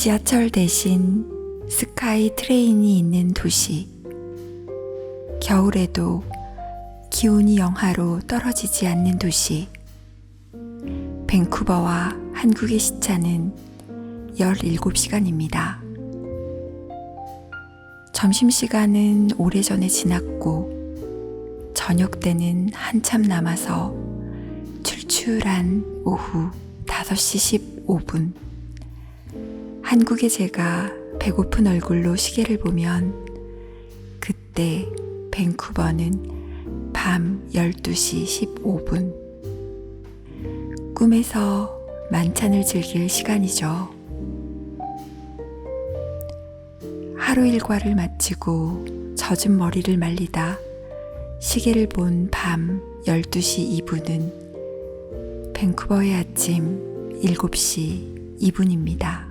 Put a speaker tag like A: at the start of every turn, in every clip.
A: 지하철 대신 스카이 트레인이 있는 도시. 겨울에도 기온이 영하로 떨어지지 않는 도시. 밴쿠버와 한국의 시차는 17시간입니다. 점심시간은 오래전에 지났고 저녁 때는 한참 남아서 출출한 오후 5시 15분. 한국의 제가 배고픈 얼굴로 시계를 보면 그때 밴쿠버는 밤 12시 15분. 꿈에서 만찬을 즐길 시간이죠. 하루 일과를 마치고 젖은 머리를 말리다 시계를 본 밤 12시 2분은 밴쿠버의 아침 7시 2분입니다.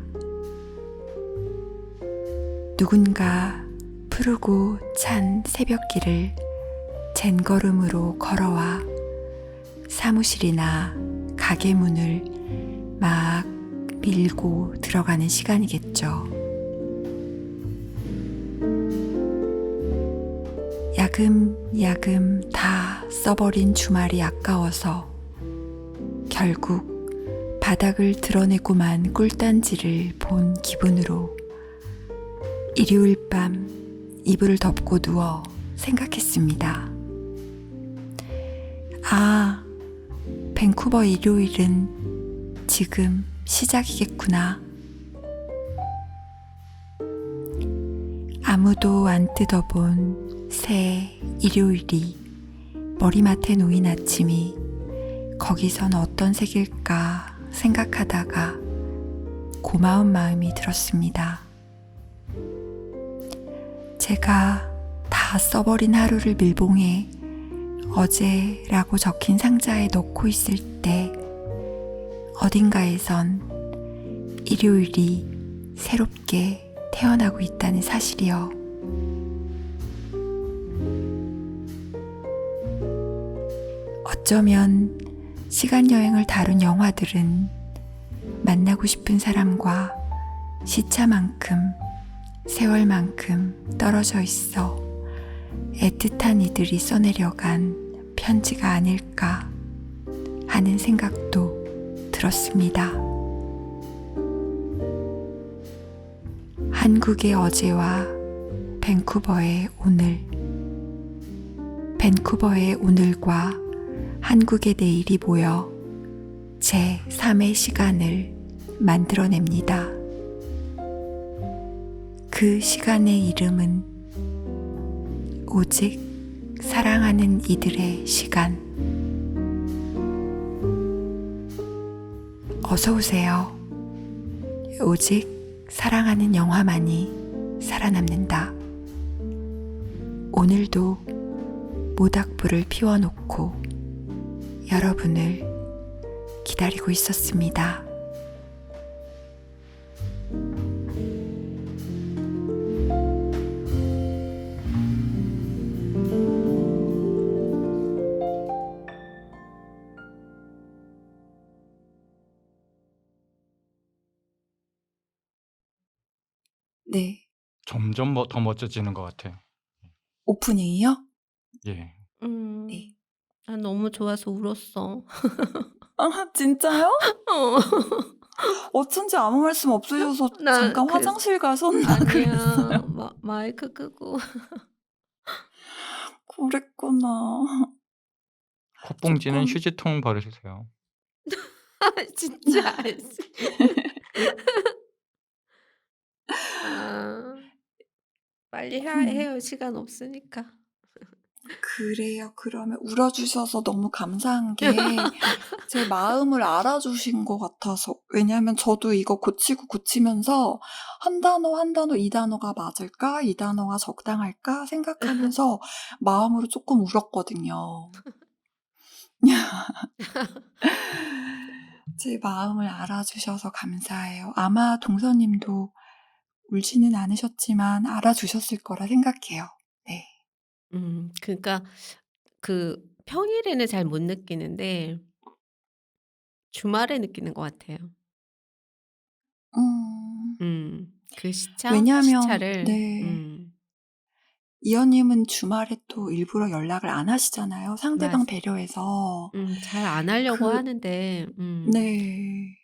A: 누군가 푸르고 찬 새벽길을 젠걸음으로 걸어와 사무실이나 가게 문을 막 밀고 들어가는 시간이겠죠. 야금야금 다 써버린 주말이 아까워서 결국 바닥을 드러내고만 꿀단지를 본 기분으로 일요일 밤 이불을 덮고 누워 생각했습니다. 아, 밴쿠버 일요일은 지금 시작이겠구나. 아무도 안 뜯어본 새 일요일이 머리맡에 놓인 아침이 거기선 어떤 색일까 생각하다가 고마운 마음이 들었습니다. 제가 다 써버린 하루를 밀봉해 어제라고 적힌 상자에 넣고 있을 때 어딘가에선 일요일이 새롭게 태어나고 있다는 사실이요. 어쩌면 시간여행을 다룬 영화들은 만나고 싶은 사람과 시차만큼 세월만큼 떨어져 있어 애틋한 이들이 써내려간 편지가 아닐까 하는 생각도 들었습니다. 한국의 어제와 밴쿠버의 오늘, 밴쿠버의 오늘과 한국의 내일이 모여 제 3의 시간을 만들어냅니다. 그 시간의 이름은 오직 사랑하는 이들의 시간. 어서 오세요. 오직 사랑하는 영화만이 살아남는다. 오늘도 모닥불을 피워놓고 여러분을 기다리고 있었습니다. 네.
B: 점점 더 멋져지는 것 같아.
A: 오프닝이요?
B: 예.
A: 네.
C: 너무 좋아서 울었어.
A: 아, 진짜요?
C: 어.
A: 어쩐지 아무 말씀 없으셔서
C: 나
A: 잠깐
C: 그래서
A: 화장실 가셨나 그랬어요.
C: 아니야. 마이크 끄고.
A: 그랬구나.
B: 콧봉지는
A: 조금
B: 휴지통 버리세요.
C: 진짜 알지. 아. 빨리 해요. 시간 없으니까.
A: 그래요. 그러면 울어주셔서 너무 감사한 게 제 마음을 알아주신 것 같아서. 왜냐면 저도 이거 고치면서 한 단어 한 단어 이 단어가 맞을까? 이 단어가 적당할까? 생각하면서 마음으로 조금 울었거든요. 제 마음을 알아주셔서 감사해요. 아마 동서님도 울지는 않으셨지만 알아주셨을 거라 생각해요. 네.
C: 그러니까 그 평일에는 잘 못 느끼는데 주말에 느끼는 것 같아요.
A: 음.
C: 그
A: 왜냐면
C: 시차를
A: 네. 이현님은 주말에 또 일부러 연락을 안 하시잖아요,
C: 맞
A: 상대방 배려해서.
C: 잘 안 하려고
A: 그
C: 하는데
A: 네.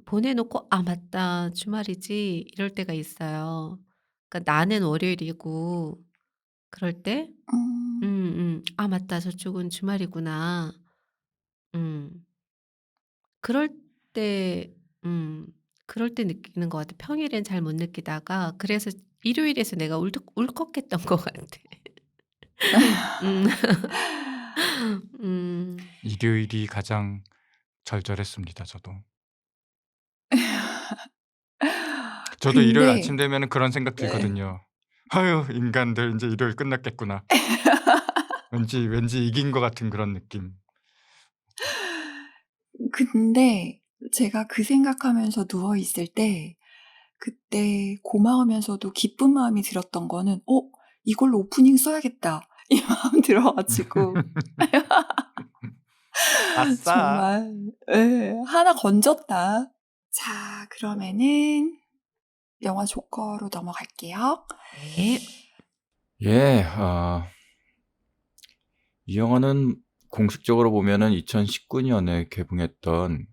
C: 보내 놓고 '아 맞다. 주말이지.' 이럴 때가 있어요. 그러니까 나는 월요일이고 그럴 때
A: 음.
C: '아 맞다. 저쪽은 주말이구나.' 음. 그럴 때 그럴 때 느끼는 것 같아. 평일엔 잘 못 느끼다가 그래서 일요일에서 내가 울컥했던 것 같아. 음. 음.
B: 일요일이 가장 절절했습니다, 저도. 저도 일요일 아침
A: 근데
B: 되면은 그런 생각
A: 네.
B: 들거든요. '아유 인간들 인제 일요일 끝났겠구나.' 왠지 이긴 것 같은 그런 느낌.
A: 근데 제가 그 생각하면서 누워 있을 때 그때 고마우면서도 기쁜 마음이 들었던 거는 '어 이걸로 오프닝 써야겠다.' 이 마음 들어 가지고
B: 아싸.
A: 정말 예. '하나 건졌다.' 자 그러면은 영화 조커로 넘어갈게요.
C: 네.
D: 예. 이 영화는 공식적으로 보면은 2019 년에 개봉했던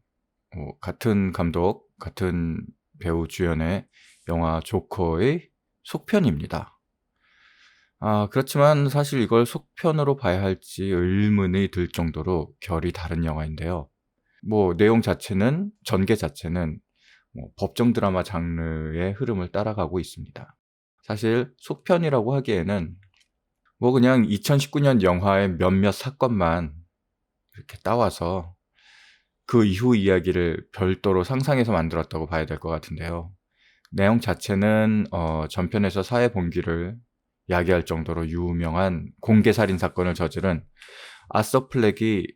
D: 같은 감독, 같은 배우 주연의 영화 조커의 속편입니다. 그렇지만 사실 이걸 속편으로 봐야 할지 의문이 들 정도로 결이 다른 영화인데요. 내용 자체는 전개 자체는 법정 드라마 장르의 흐름을 따라가고 있습니다. 사실 속편이라고 하기에는 그냥 2019년 영화의 몇몇 사건만 이렇게 따와서 그 이후 이야기를 별도로 상상해서 만들었다고 봐야 될 것 같은데요. 내용 자체는 전편에서 사회 봉기를 야기할 정도로 유명한 공개 살인 사건을 저지른 아서 플렉이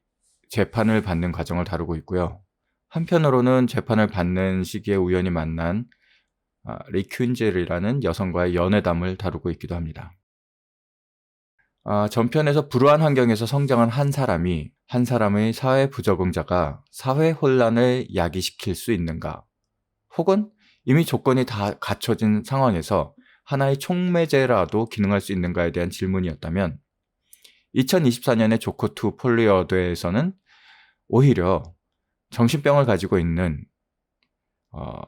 D: 재판을 받는 과정을 다루고 있고요. 한편으로는 재판을 받는 시기에 우연히 만난 리퀸젤이라는 여성과의 연애담을 다루고 있기도 합니다. 전편에서 불우한 환경에서 성장한 한 사람이 한 사람의 사회 부적응자가 사회 혼란을 야기시킬 수 있는가? 혹은 이미 조건이 다 갖춰진 상황에서 하나의 촉매제라도 기능할 수 있는가에 대한 질문이었다면 2024년의 조커2 폴리어드에서는 오히려 정신병을 가지고 있는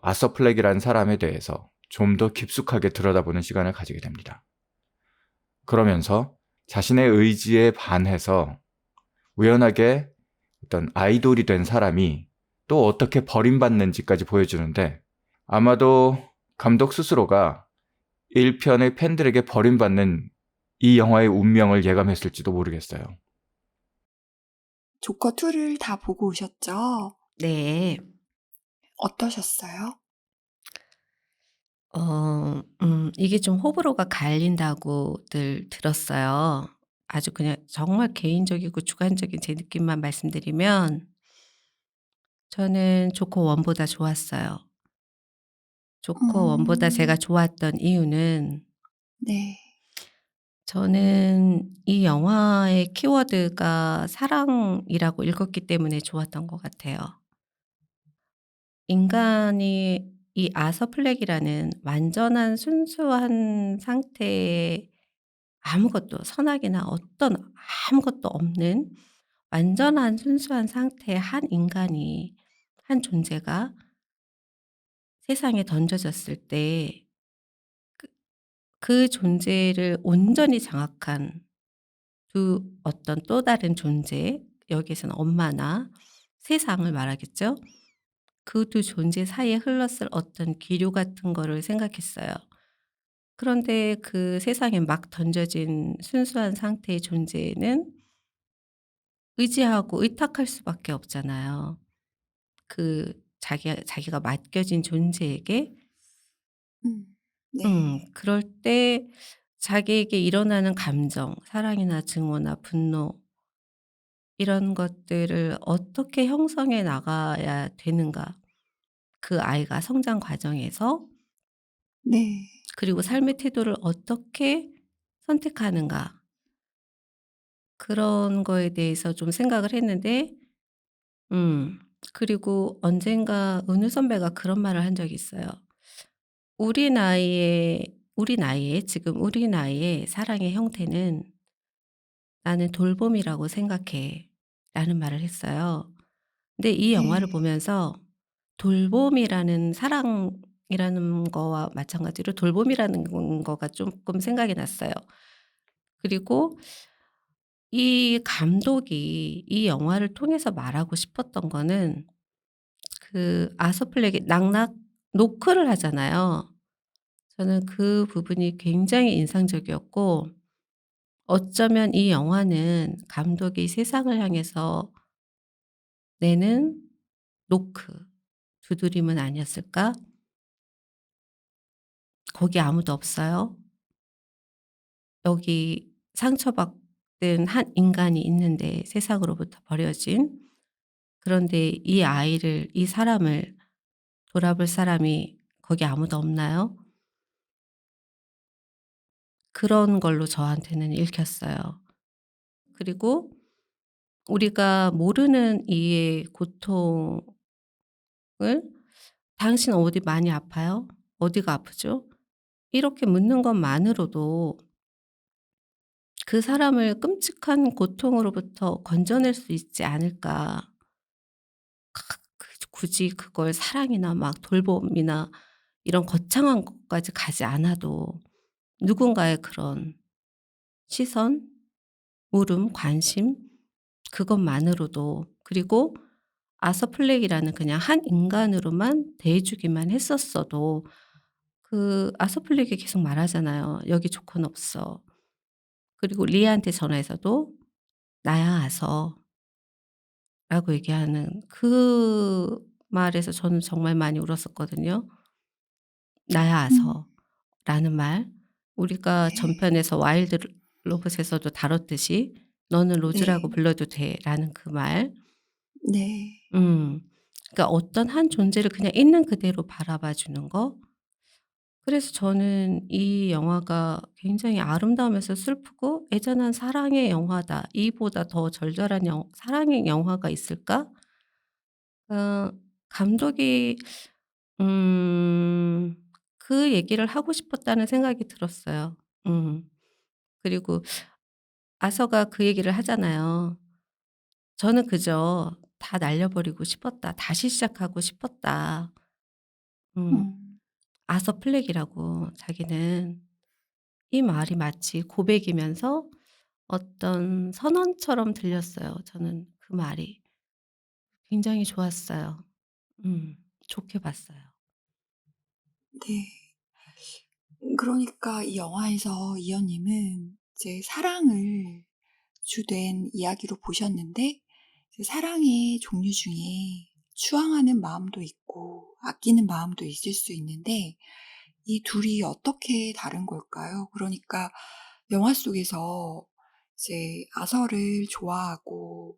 D: 아서 플렉이라는 사람에 대해서 좀 더 깊숙하게 들여다보는 시간을 가지게 됩니다. 그러면서 자신의 의지에 반해서 우연하게 어떤 아이돌이 된 사람이 또 어떻게 버림받는지까지 보여주는데 아마도 감독 스스로가 1편의 팬들에게 버림받는 이 영화의 운명을 예감했을지도 모르겠어요.
A: 조커 2를 다 보고 오셨죠?
C: 네.
A: 어떠셨어요?
C: 이게 좀 호불호가 갈린다고들 들었어요. 아주 그냥 정말 개인적이고 주관적인 제 느낌만 말씀드리면 저는 조커 1 보다 좋았어요. 조커 1 보다 제가
A: 음.
C: 좋았던 이유는
A: 네.
C: 저는 이 영화의 키워드가 사랑이라고 읽었기 때문에 좋았던 것 같아요. 인간이 이 아서 플렉이라는 완전한 순수한 상태의 아무것도 선악이나 어떤 아무것도 없는 완전한 순수한 상태의 한 인간이 한 존재가 세상에 던져졌을 때 그 존재를 온전히 장악한 두 어떤 또 다른 존재, 여기에서는 엄마나 세상을 말하겠죠. 그 두 존재 사이에 흘렀을 어떤 기류 같은 거를 생각했어요. 그런데 그 세상에 막 던져진 순수한 상태의 존재는 의지하고 의탁할 수밖에 없잖아요. 그 자기가 맡겨진 존재에게.
A: 네.
C: 그럴 때 자기에게 일어나는 감정, 사랑이나 증오나 분노 이런 것들을 어떻게 형성해 나가야 되는가. 그 아이가 성장 과정에서
A: 네.
C: 그리고 삶의 태도를 어떻게 선택하는가. 그런 거에 대해서 좀 생각을 했는데 그리고 언젠가 은우 선배가 그런 말을 한 적이 있어요. 우리 나이의 사랑의 형태는 "나는 돌봄이라고 생각해."라는 말을 했어요. 근데 이 영화를
A: 네.
C: 보면서 돌봄이라는 사랑이라는 거와 마찬가지로 돌봄이라는 거가 쪼끔 생각이 났어요. 그리고 이 감독이 이 영화를 통해서 말하고 싶었던 거는 그 아서 플렉이 낙낙 노크를 하잖아요. 저는 그 부분이 굉장히 인상적이었고, 어쩌면 이 영화는 감독이 세상을 향해서 내는 노크, 두드림은 아니었을까? "거기 아무도 없어요. 여기 상처받은 한 인간이 있는데, 세상으로부터 버려진. 그런데 이 사람을 돌아볼 사람이 거기 아무도 없나요?" 그런 걸로 저한테는 읽혔어요. 그리고 우리가 모르는 이의 고통을 "당신 어디 많이 아파요? 어디가 아프죠?" 이렇게 묻는 것만으로도 그 사람을 끔찍한 고통으로부터 건져낼 수 있지 않을까. 굳이 그걸 사랑이나 막 돌봄이나 이런 거창한 것까지 가지 않아도 누군가의 그런 시선, 물음, 관심, 그것만으로도, 그리고 아서 플렉이라는 그냥 한 인간으로만 대해 주기만 했었어도, 그 아서 플렉이 계속 말하잖아요. "여기 조건 없어." 그리고 리아한테 전화해서도 "나야 아서." 라고 얘기하는 그 말에서 저는 정말 많이 울었었거든요. "나야
A: 음.
C: 아서." 라는 말. 우리가
A: 네.
C: 전편에서 와일드 로봇에서도 다뤘듯이 "너는 로즈라고
A: 네.
C: 불러도 돼."라는 그 말.
A: 네.
C: 음. 그러니까 어떤 한 존재를 그냥 있는 그대로 바라봐 주는 거. 그래서 저는 이 영화가 굉장히 아름다우면서 슬프고 애잔한 사랑의 영화다. 이보다 더 절절한 사랑의 영화가 있을까? 어 감독이 음 그 얘기를 하고 싶었다는 생각이 들었어요. 음. 그리고 아서가 그 얘기를 하잖아요. "저는 그저 다 날려버리고 싶었다. 다시 시작하고 싶었다." 음.
A: 음.
C: 아서 플렉이라고 자기는. 이 말이 마치 고백이면서 어떤 선언처럼 들렸어요. 저는 그 말이 굉장히 좋았어요. 음. 좋게 봤어요.
A: 네. 그러니까 이 영화에서 이현님은 이제 사랑을 주된 이야기로 보셨는데, 이제 사랑의 종류 중에 추앙하는 마음도 있고 아끼는 마음도 있을 수 있는데, 이 둘이 어떻게 다른 걸까요? 그러니까 영화 속에서 이제 아서를 좋아하고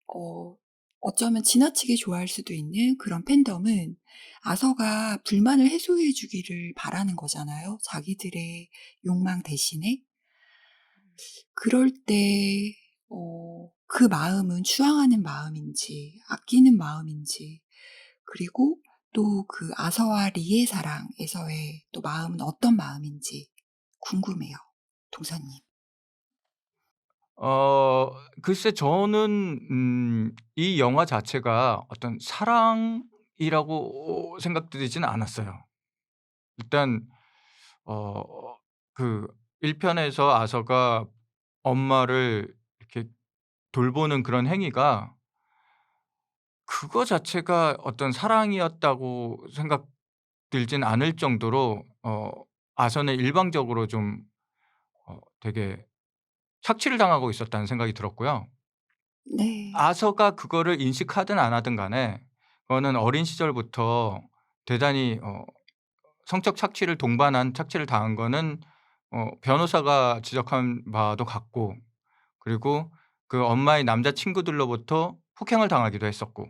A: 어 어쩌면 지나치게 좋아할 수도 있는 그런 팬덤은 아서가 불만을 해소해 주기를 바라는 거잖아요, 자기들의 욕망 대신에. 그럴 때 그 마음은 추앙하는 마음인지 아끼는 마음인지, 그리고 또 그 아서와 리의 사랑에서의 또 마음은 어떤 마음인지 궁금해요, 동서님.
B: 글쎄 저는 이 영화 자체가 어떤 사랑이라고 생각되지는 않았어요. 일단 어 그 1 편에서 아서가 엄마를 이렇게 돌보는 그런 행위가 그거 자체가 어떤 사랑이었다고 생각 들진 않을 정도로 아서는 일방적으로 좀 되게 착취를 당하고 있었다는 생각이 들었고요.
A: 네.
B: 아서가 그거를 인식하든 안 하든 간에 그거는 어린 시절부터 대단히 성적 착취를 동반한 착취를 당한 거는 변호사가 지적한 바도 같고, 그리고 그 엄마의 남자 친구들로부터 폭행을 당하기도 했었고,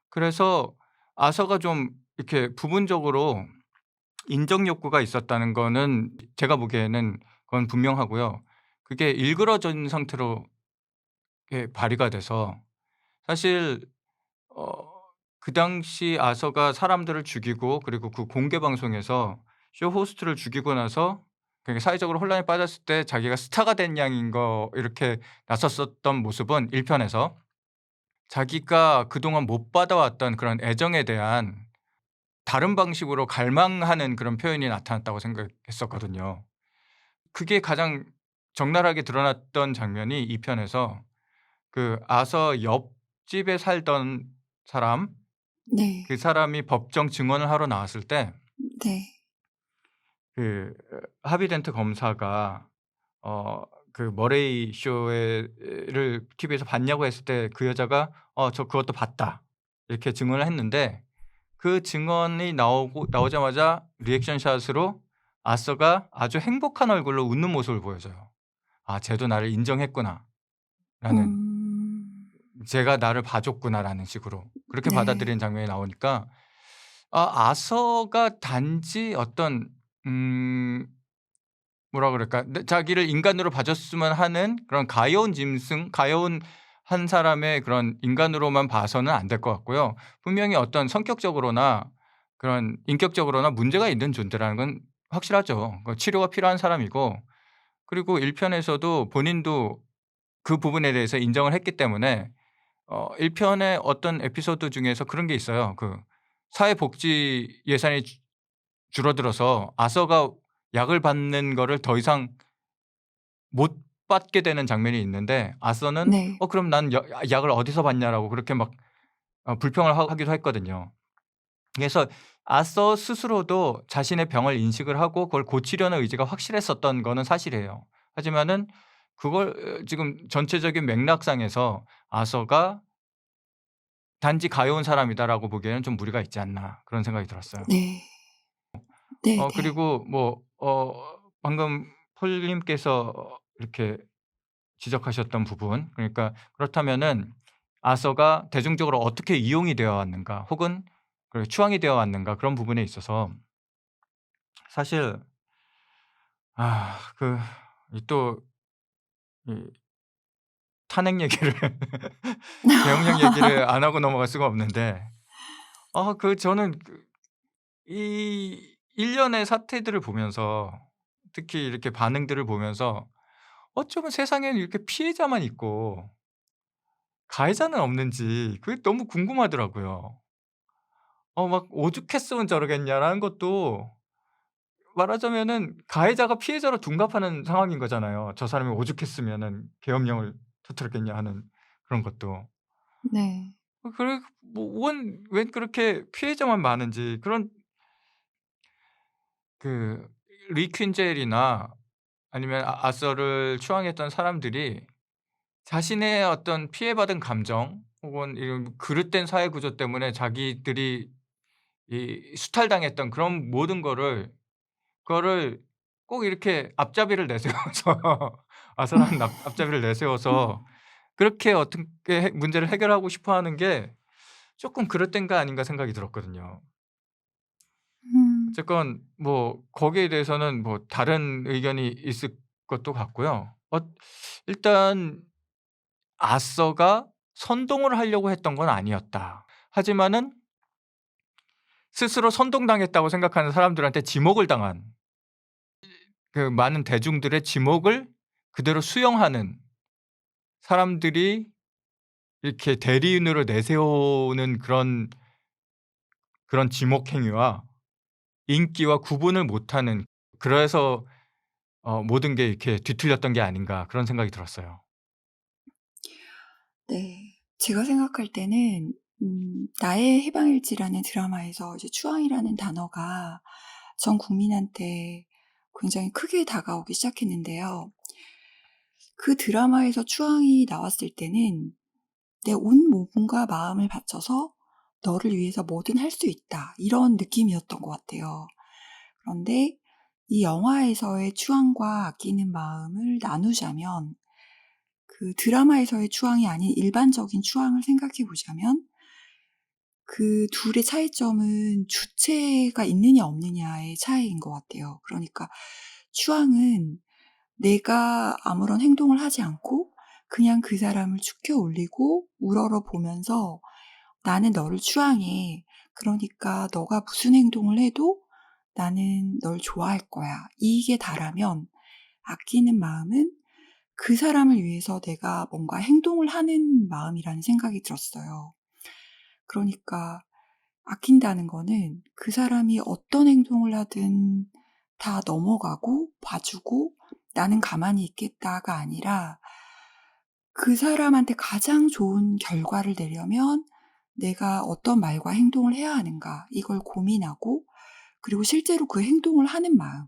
B: 그래서 아서가 좀 이렇게 부분적으로 인정 욕구가 있었다는 거는 제가 보기에는 그건 분명하고요. 그게 일그러진 상태로 이렇게 발휘가 돼서 사실 어 그 당시 아서가 사람들을 죽이고 그리고 그 공개 방송에서 쇼 호스트를 죽이고 나서 그게 사회적으로 혼란에 빠졌을 때 자기가 스타가 된 양인 거 이렇게 나섰었던 모습은 1 편에서 자기가 그동안 못 받아왔던 그런 애정에 대한 다른 방식으로 갈망하는 그런 표현이 나타났다고 생각했었거든요. 그게 가장 적나라하게 드러났던 장면이 2 편에서 그 아서 옆집에 살던 사람,
A: 네.
B: 그 사람이 법정 증언을 하러 나왔을 때
A: 네.
B: 그 하비 덴트 검사가 그 머레이 쇼에 를 TV에서 봤냐고 했을 때 그 여자가 저 그것도 봤다." 이렇게 증언을 했는데 그 증언이 나오자마자 리액션 샷으로 아서가 아주 행복한 얼굴로 웃는 모습을 보여줘요. '아 쟤도 나를 인정했구나.'라는
A: 음.
B: '쟤가 나를 봐줬구나.'라는 식으로 그렇게
A: 네.
B: 받아들이는 장면이 나오니까 아서가 단지 어떤 음 뭐라 그럴까? 자기를 인간으로 봐줬으면 하는 그런 가여운 짐승, 가여운 한 사람의 그런 인간으로만 봐서는 안 될 것 같고요. 분명히 어떤 성격적으로나 그런 인격적으로나 문제가 있는 존재라는 건 확실하죠. 치료가 필요한 사람이고 그리고 1 편에서도 본인도 그 부분에 대해서 인정을 했기 때문에 1 편의 어떤 에피소드 중에서 그런 게 있어요. 그 사회복지 예산이 줄어들어서 아서가 약을 받는 거를 더 이상 못 받게 되는 장면이 있는데 아서는
A: 네.
B: 그럼 난 약을 어디서 받냐."라고 그렇게 막 불평을 하기도 했거든요. 그래서 아서 스스로도 자신의 병을 인식을 하고 그걸 고치려는 의지가 확실했었던 거는 사실이에요. 하지만은 그걸 지금 전체적인 맥락상에서 '아서가 단지 가여운 사람이다.'라고 보기에는 좀 무리가 있지 않나 그런 생각이 들었어요.
A: 네. 네네.
B: 그리고 뭐 방금 폴 님께서 이렇게 지적하셨던 부분 그러니까 그렇다면은 아서가 대중적으로 어떻게 이용이 되어 왔는가 혹은 그 추앙이 되어 왔는가 그런 부분에 있어서 사실 그 이 또 이 탄핵 얘기를 계엄령 얘기를 안 하고 넘어갈 수가 없는데 저는 이 일련의 사태들을 보면서 특히 이렇게 반응들을 보면서 어쩌면 세상에는 이렇게 피해자만 있고 가해자는 없는지 그게 너무 궁금하더라고요. 막 '오죽했으면 저러겠냐.'라는 것도 말하자면은 가해자가 피해자로 둔갑하는 상황인 거잖아요. '저 사람이 오죽했으면은 계엄령을 터뜨렸겠냐.' 하는 그런 것도.
A: 네.
B: 그래 뭐 웬 그렇게 피해자만 많은지 그런 그 리퀸젤이나 아니면 아서를 추앙했던 사람들이 자신의 어떤 피해받은 감정 혹은 이런 그릇된 사회 구조 때문에 자기들이 이 수탈당했던 그런 모든 그거를 꼭 이렇게 앞잡이를 내세워서 아서라는 앞잡이를 내세워서 그렇게 어떻게 문제를 해결하고 싶어 하는 게 쪼끔 그릇된 거 아닌가 생각이 들었거든요.
A: 음.
B: 어쨌건 뭐 거기에 대해서는 뭐 다른 의견이 있을 것도 같고요. 일단 아서가 선동을 하려고 했던 건 아니었다. 하지만은 스스로 선동당했다고 생각하는 사람들한테 지목을 당한 그 많은 대중들의 지목을 그대로 수용하는 사람들이 이렇게 대리인으로 내세우는 그런 지목 행위와 인기와 구분을 못하는 그래서 '모든 게 이렇게 뒤틀렸던 게 아닌가.' 그런 생각이 들었어요.
A: 네. 제가 생각할 때는 나의 해방일지라는 드라마에서 이제 추앙이라는 단어가 전 국민한테 굉장히 크게 다가오기 시작했는데요. 그 드라마에서 추앙이 나왔을 때는 '내 온 몸과 마음을 바쳐서 너를 위해서 뭐든 할 수 있다.' 이런 느낌이었던 것 같아요. 그런데 이 영화에서의 추앙과 아끼는 마음을 나누자면 그 드라마에서의 추앙이 아닌 일반적인 추앙을 생각해 보자면 그 둘의 차이점은 주체가 있느냐 없느냐의 차이인 것 같아요. 그러니까 추앙은 내가 아무런 행동을 하지 않고 그냥 그 사람을 축혀 올리고 우러러 보면서 '나는 너를 추앙해. 그러니까 너가 무슨 행동을 해도 나는 널 좋아할 거야. 이게 다라면 아끼는 마음은 그 사람을 위해서 내가 뭔가 행동을 하는 마음이라는 생각이 들었어요. 그러니까 아낀다는 거는 그 사람이 어떤 행동을 하든 다 넘어가고 봐주고 나는 가만히 있겠다가 아니라 그 사람한테 가장 좋은 결과를 내려면 내가 어떤 말과 행동을 해야 하는가 이걸 고민하고 그리고 실제로 그 행동을 하는 마음,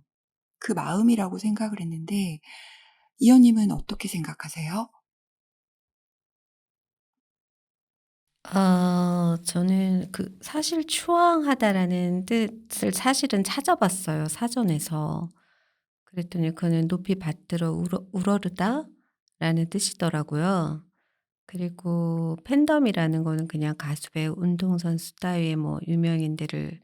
A: 그 마음이라고 생각을 했는데 이현님은 어떻게 생각하세요?
C: 저는 그 사실 추앙하다라는 뜻을 사실은 찾아봤어요, 사전에서. 그랬더니 그는 높이 받들어 우러르다라는 뜻이더라고요. 그리고 팬덤이라는 거는 그냥 가수, 배우, 운동선수 따위의 뭐 유명인들을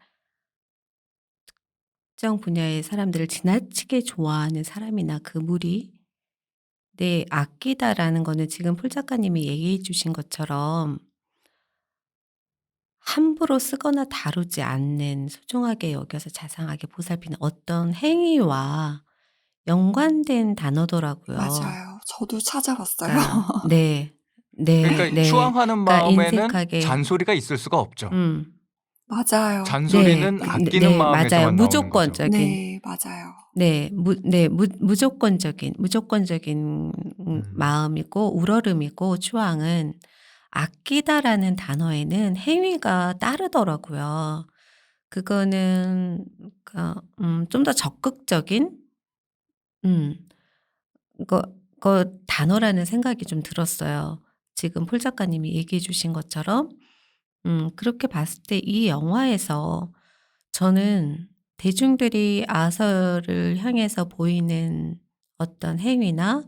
C: 특정 분야의 사람들을 지나치게 좋아하는 사람이나 그 무리. 네, 아끼다라는 거는 지금 폴 작가님이 얘기해 주신 것처럼 함부로 쓰거나 다루지 않는 소중하게 여겨서 자상하게 보살피는 어떤 행위와 연관된 단어더라고요.
A: 맞아요. 저도 찾아봤어요.
C: 그러니까 네. 네.
B: 그러니까
C: 네.
B: 추앙하는
C: 그러니까
B: 마음에는
C: 인색하게
B: 잔소리가 있을 수가 없죠.
A: 맞아요.
C: 네.
B: 잔소리는 아끼는
C: 네, 맞아요.
B: 마음에서만 나오는 거죠.
C: 무조건적인
A: 네, 맞아요.
C: 무조건적인 마음이고 우러름이고 추앙은 아끼다라는 단어에는 행위가 따르더라고요. 그거는 좀 더 적극적인 음 단어라는 생각이 좀 들었어요. 지금 폴 작가님이 얘기해 주신 것처럼 그렇게 봤을 때 이 영화에서 저는 대중들이 아서를 향해서 보이는 어떤 행위나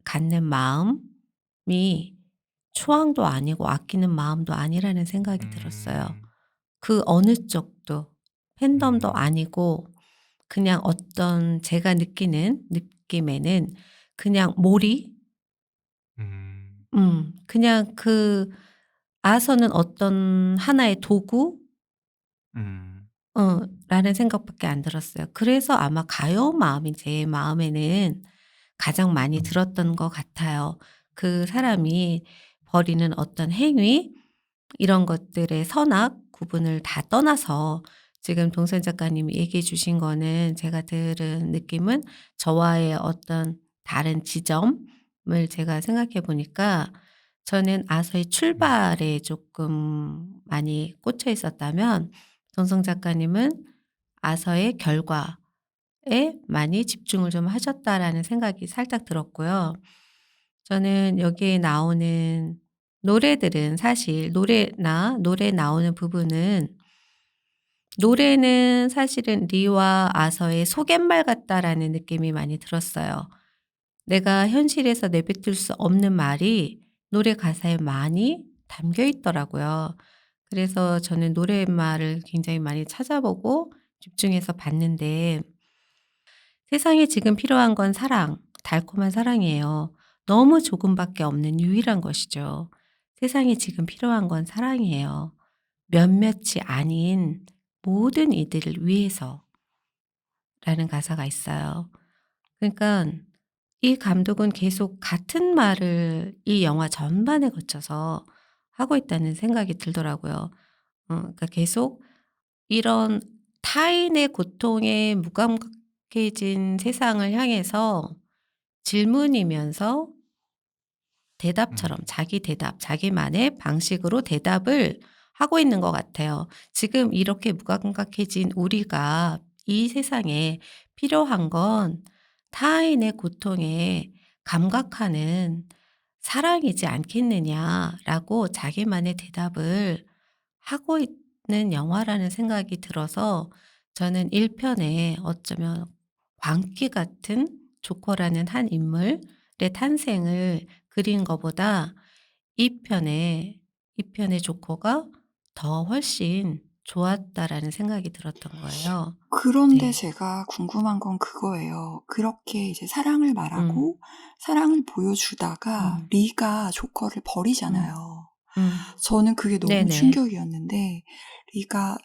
C: 갖는 마음이 추앙도 아니고 아끼는 마음도 아니라는 생각이 들었어요.
B: 음.
C: 그 어느 쪽도 팬덤도
B: 음.
C: 아니고 그냥 어떤 제가 느끼는 느낌에는 그냥 몰입?
B: 음.
C: 그냥 그 아서는 어떤 하나의 도구?
B: 음.
C: 라는 생각밖에 안 들었어요. 그래서 아마 가요 마음이 제 마음에는 가장 많이 들었던 것 같아요. 그 사람이 벌이는 어떤 행위 이런 것들의 선악 구분을 다 떠나서 지금 동선 작가님이 얘기해 주신 거는 제가 들은 느낌은 저와의 어떤 다른 지점을 제가 생각해 보니까 저는 아서의 출발에 조금 많이 꽂혀 있었다면 동성 작가님은 아서의 결과에 많이 집중을 좀 하셨다라는 생각이 살짝 들었고요. 저는 여기에 나오는 노래들은 사실 노래 나오는 부분은 노래는 사실은 리와 아서의 속갯말 같다라는 느낌이 많이 들었어요. 내가 현실에서 내뱉을 수 없는 말이 노래 가사에 많이 담겨 있더라고요. 그래서 저는 노랫말을 굉장히 많이 찾아보고 집중해서 봤는데 세상에 지금 필요한 건 사랑, 달콤한 사랑이에요. 너무 조금밖에 없는 유일한 것이죠. 세상에 지금 필요한 건 사랑이에요. 몇몇이 아닌 모든 이들을 위해서 라는 가사가 있어요. 그러니까 이 감독은 계속 같은 말을 이 영화 전반에 거쳐서 하고 있다는 생각이 들더라고요. 그러니까 계속 이런 타인의 고통에 무감각해진 세상을 향해서 질문이면서 대답처럼 자기 대답, 자기만의 방식으로 대답을 하고 있는 것 같아요. 지금 이렇게 무감각해진 우리가 이 세상에 필요한 건 타인의 고통에 감각하는 사랑이지 않겠느냐라고 자기만의 대답을 하고 있는 영화라는 생각이 들어서 저는 1편에 어쩌면 광기 같은 조커라는 한 인물의 탄생을 그린 것보다 2편의 조커가 더 훨씬 좋았다라는 생각이 들었던 거예요.
A: 그런데
C: 네.
A: 제가 궁금한 건 그거예요. 그렇게 이제 사랑을
C: 음.
A: 말하고 사랑을 보여주다가 리가 조커를 버리잖아요.
C: 음.
A: 저는 그게 너무
C: 네네.
A: 충격이었는데 리가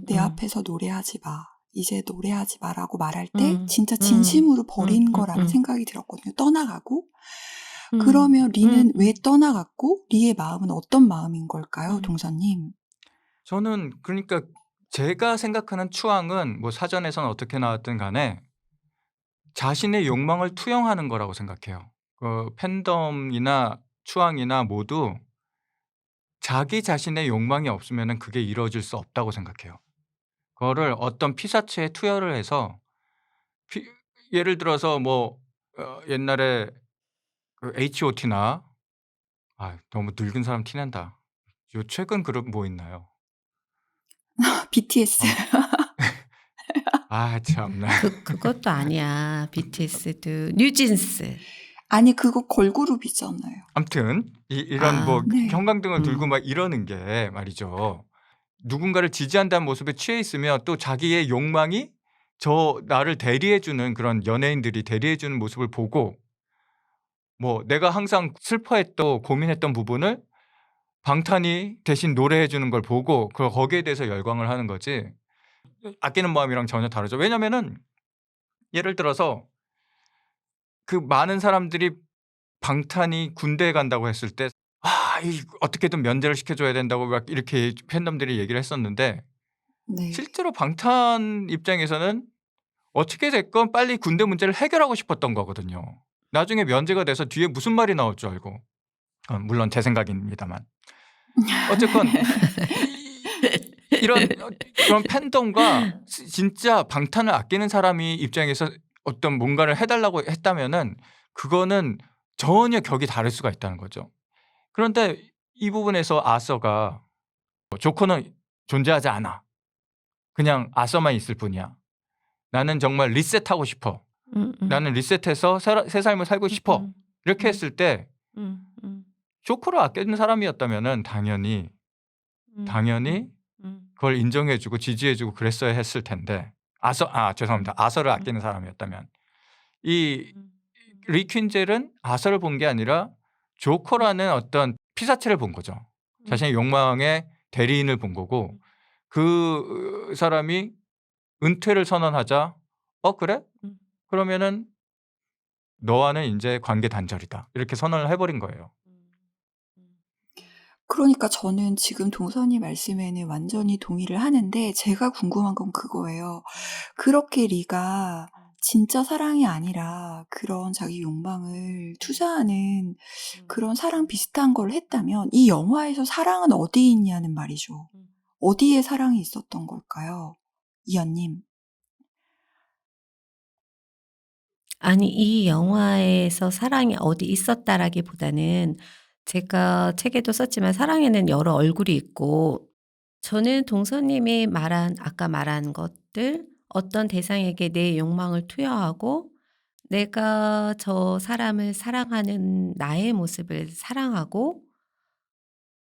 A: 내
C: 음.
A: 앞에서 노래하지 마. 이제 노래하지 마라고 말할 때
C: 음.
A: 진짜
C: 음.
A: 진심으로 버린 거라는
C: 음.
A: 생각이 들었거든요. 떠나가고.
C: 음.
A: 그러면 리는 왜
C: 음.
A: 떠나갔고 리의 마음은 어떤 마음인 걸까요,
C: 음.
A: 동서님?
B: 저는 그러니까 제가 생각하는 추앙은 뭐 사전에선 어떻게 나왔든 간에 자신의 욕망을 투영하는 거라고 생각해요. 팬덤이나 추앙이나 모두 자기 자신의 욕망이 없으면은 그게 이루어질 수 없다고 생각해요. 그거를 어떤 피사체에 투여를 해서 피 예를 들어서 뭐 옛날에 그 H.O.T나 너무 늙은 사람 티 낸다. 요 최근 그룹 뭐 있나요?
A: BTS.
B: 참나.
C: 그것도 아니야. BTS도 뉴진스.
A: 아니, 그거 걸그룹이잖아요.
B: 아무튼 이런 뭐
A: 네.
B: 형광등을 들고 막 이러는 게 말이죠. 누군가를 지지한다는 모습에 취해 있으면 또 자기의 욕망이 나를 대리해 주는 그런 연예인들이 대리해 주는 모습을 보고 뭐 내가 항상 슬퍼했던 고민했던 부분을 방탄이 대신 노래해 주는 걸 보고 거기에 대해서 열광을 하는 거지. 아끼는 마음이랑 전혀 다르죠. 왜냐면은 예를 들어서 그 많은 사람들이 방탄이 군대에 간다고 했을 때 이 어떻게든 면제를 시켜줘야 된다고 막 이렇게 팬덤들이 얘기를 했었는데
A: 네.
B: 실제로 방탄 입장에서는 어떻게 됐건 빨리 군대 문제를 해결하고 싶었던 거거든요. 나중에 면제가 돼서 뒤에 무슨 말이 나올 줄 알고. 물론 제 생각입니다만. 어쨌건 이런 그런 팬덤과 진짜 방탄을 아끼는 사람이 입장에서 어떤 뭔가를 해달라고 했다면은 그거는 전혀 격이 다를 수가 있다는 거죠. 그런데 이 부분에서 아서가 조커는 존재하지 않아. 그냥 아서만 있을 뿐이야. 나는 정말 리셋하고 싶어. 나는 리셋해서 새 삶을 살고 싶어. 이렇게 했을 때 조커를 아끼는 사람이었다면은 당연히 그걸 인정해주고 지지해주고 그랬어야 했을 텐데 죄송합니다. 아서를 아끼는 사람이었다면 이 리퀸젤은 아서를 본 게 아니라 조커라는 어떤 피사체를 본 거죠. 자신의 욕망의 대리인을 본 거고 그 사람이 은퇴를 선언하자 그래? 그러면은 너와는 이제 관계 단절이다. 이렇게 선언을 해버린 거예요.
A: 그러니까 저는 지금 동선이 말씀에는 완전히 동의를 하는데 제가 궁금한 건 그거예요. 그렇게 리가 진짜 사랑이 아니라 그런 자기 욕망을 투자하는 그런 사랑 비슷한 걸 했다면 이 영화에서 사랑은 어디 있냐는 말이죠. 어디에 사랑이 있었던 걸까요? 이언님.
C: 아니, 이 영화에서 사랑이 어디 있었다라기보다는 제가 책에도 썼지만 사랑에는 여러 얼굴이 있고 저는 동서님이 아까 말한 것들 어떤 대상에게 내 욕망을 투여하고 내가 저 사람을 사랑하는 나의 모습을 사랑하고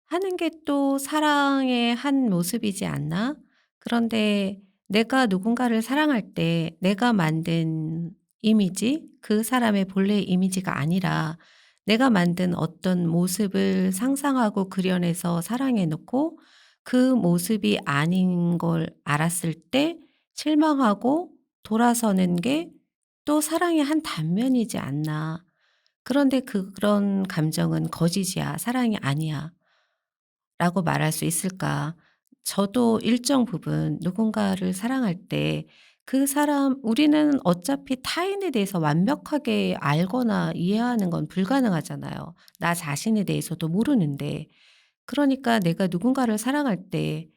C: 하는 게 또 사랑의 한 모습이지 않나? 그런데 내가 누군가를 사랑할 때 내가 만든 이미지, 그 사람의 본래의 이미지가 아니라 내가 만든 어떤 모습을 상상하고 그려내서 사랑해 놓고 그 모습이 아닌 걸 알았을 때 실망하고 돌아서는 게 또 사랑의 한 단면이지 않나. 그런데 그런 감정은 거짓이야. 사랑이 아니야. 라고 말할 수 있을까? 저도 일정 부분 누군가를 사랑할 때 우리는 어차피 타인에 대해서 완벽하게 알거나 이해하는 건 불가능하잖아요. 나 자신에 대해서도 모르는데. 그러니까 내가 누군가를 사랑할 때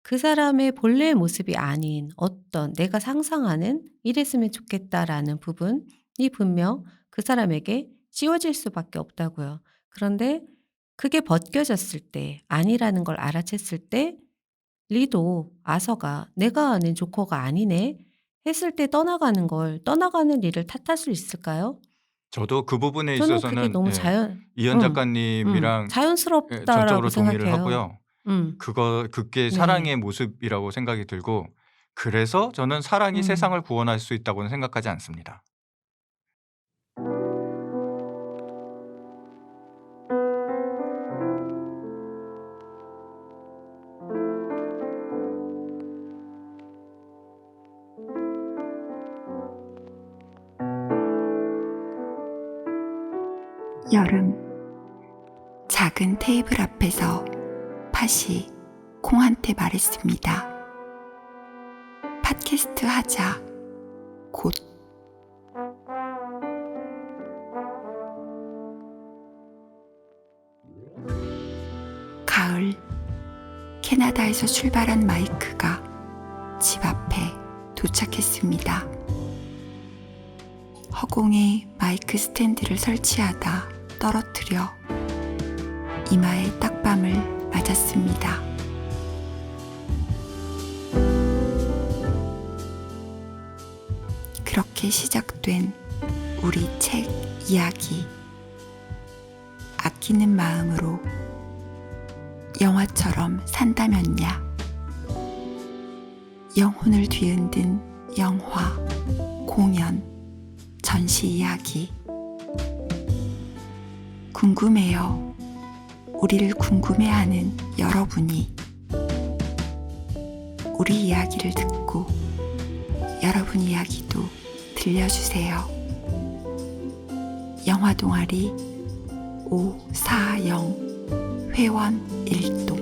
C: 그 사람의 본래의 모습이 아닌 어떤 내가 상상하는 이랬으면 좋겠다라는 부분이 분명 그 사람에게 씌워질 수밖에 없다고요. 그런데 그게 벗겨졌을 때 아니라는 걸 알아챘을 때 리도 아서가 '내가 아는 조커가 아니네.' 했을 때 떠나가는 리를 탓할 수 있을까요?
B: 저도 그 부분에
C: 저는 그게
B: 있어서는
C: 너무
B: 이현 작가님이랑 전적으로
C: 자연스럽다라고
B: 동의를
C: 생각해요.
B: 하고요.
C: 음.
B: 그게
C: 네.
B: 사랑의 모습이라고 생각이 들고 그래서 저는 사랑이
C: 음.
B: 세상을 구원할 수 있다고는 생각하지 않습니다.
A: 여름, 작은 테이블 앞에서 팥이 콩한테 말했습니다. 팟캐스트 하자, 곧. 가을, 캐나다에서 출발한 마이크가 집 앞에 도착했습니다. 허공에 마이크 스탠드를 설치하다 떨어뜨려 이마에 딱밤을 맞았습니다. 그렇게 시작된 우리 책 이야기. 아끼는 마음으로 영화처럼 산다면야. 영혼을 뒤흔든 영화, 공연, 전시 이야기. 궁금해요. 우리를 궁금해하는 여러분이 우리 이야기를 듣고 여러분 이야기도 들려주세요. 영화 동아리 540 회원 1동.